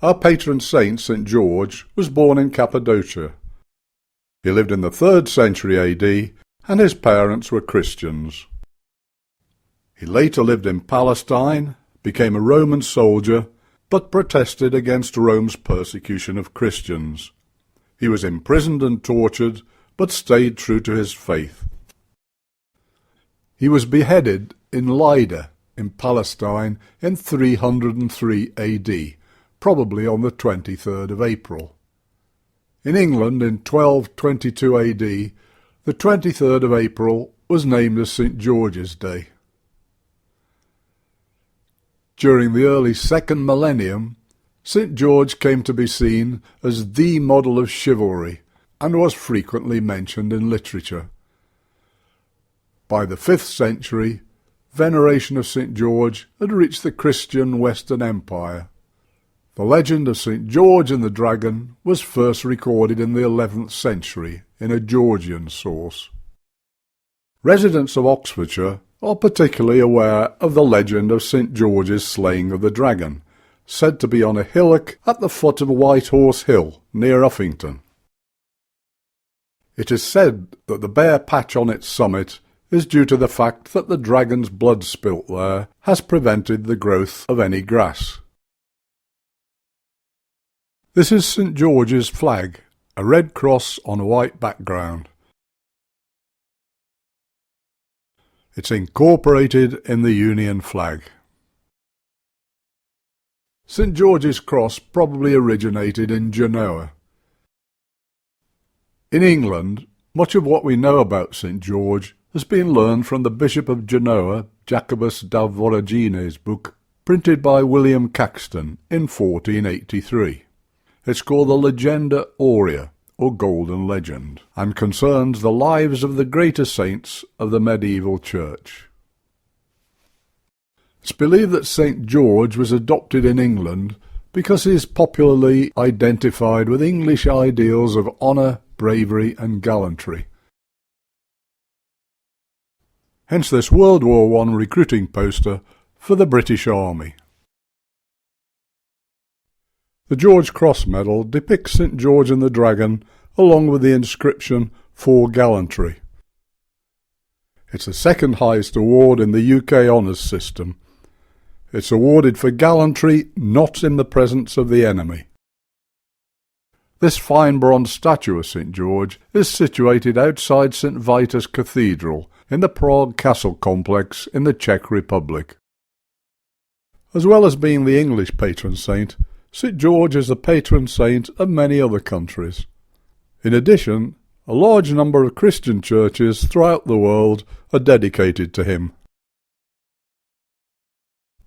Our patron saint, St. George, was born in Cappadocia. He lived in the 3rd century AD, and his parents were Christians. He later lived in Palestine, became a Roman soldier, but protested against Rome's persecution of Christians. He was imprisoned and tortured, but stayed true to his faith. He was beheaded in Lydda, in Palestine, in 303 AD, probably on the 23rd of April. In England, in 1222 AD, the 23rd of April was named as St. George's Day. During the early 2nd millennium, St. George came to be seen as the model of chivalry and was frequently mentioned in literature. By the 5th century, veneration of St. George had reached the Christian Western Empire. The legend of St. George and the Dragon was first recorded in the 11th century in a Georgian source. Residents of Oxfordshire are particularly aware of the legend of St. George's slaying of the dragon, said to be on a hillock at the foot of White Horse Hill, near Uffington. It is said that the bare patch on its summit is due to the fact that the dragon's blood spilt there has prevented the growth of any grass. This is St. George's flag, a red cross on a white background. It's incorporated in the Union flag. St. George's Cross probably originated in Genoa. In England, much of what we know about St. George has been learned from the Bishop of Genoa, Jacobus da Voragine's book, printed by William Caxton in 1483. It's called the Legenda Aurea, or Golden Legend, and concerns the lives of the greater saints of the medieval church. It's believed that St. George was adopted in England because he is popularly identified with English ideals of honour, bravery and gallantry. Hence this World War I recruiting poster for the British Army. The George Cross Medal depicts St. George and the Dragon along with the inscription For Gallantry. It's the second highest award in the UK honours system. It's awarded for gallantry not in the presence of the enemy. This fine bronze statue of St. George is situated outside St. Vitus Cathedral in the Prague Castle complex in the Czech Republic. As well as being the English patron saint, St. George is the patron saint of many other countries. In addition, a large number of Christian churches throughout the world are dedicated to him.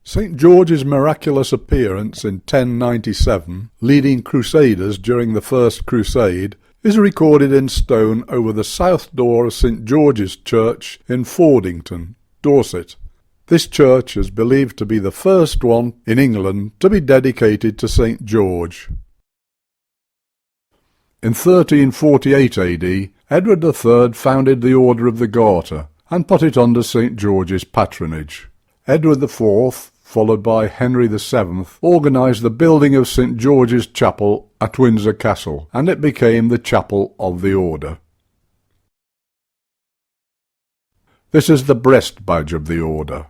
St. George's miraculous appearance in 1097, leading crusaders during the First Crusade, is recorded in stone over the south door of St. George's Church in Fordington, Dorset. This church is believed to be the first one in England to be dedicated to St. George. In 1348 AD, Edward III founded the Order of the Garter and put it under St. George's patronage. Edward IV, followed by Henry VII, organised the building of St. George's Chapel at Windsor Castle, and it became the chapel of the Order. This is the breast badge of the Order.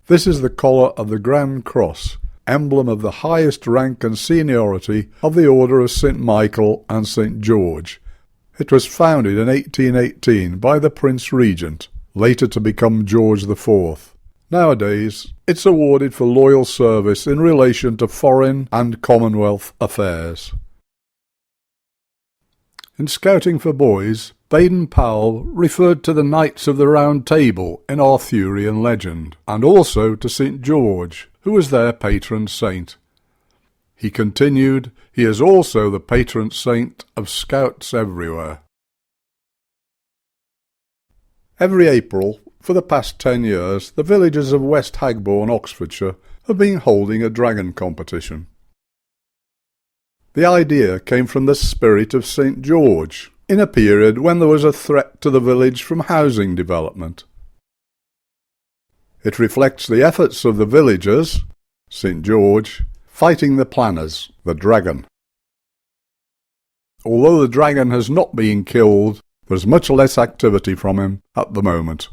This is the collar of the Grand Cross, emblem of the highest rank and seniority of the Order of St. Michael and St. George. It was founded in 1818 by the Prince Regent, later to become George IV. Nowadays, it's awarded for loyal service in relation to foreign and Commonwealth affairs. In Scouting for Boys, Baden-Powell referred to the Knights of the Round Table in Arthurian legend, and also to St. George, who was their patron saint. He continued, he is also the patron saint of Scouts everywhere. Every April, for the past 10 years, the villagers of West Hagbourne, Oxfordshire, have been holding a dragon competition. The idea came from the spirit of St. George, in a period when there was a threat to the village from housing development. It reflects the efforts of the villagers, St. George, fighting the planners, the dragon. Although the dragon has not been killed, there's much less activity from him at the moment.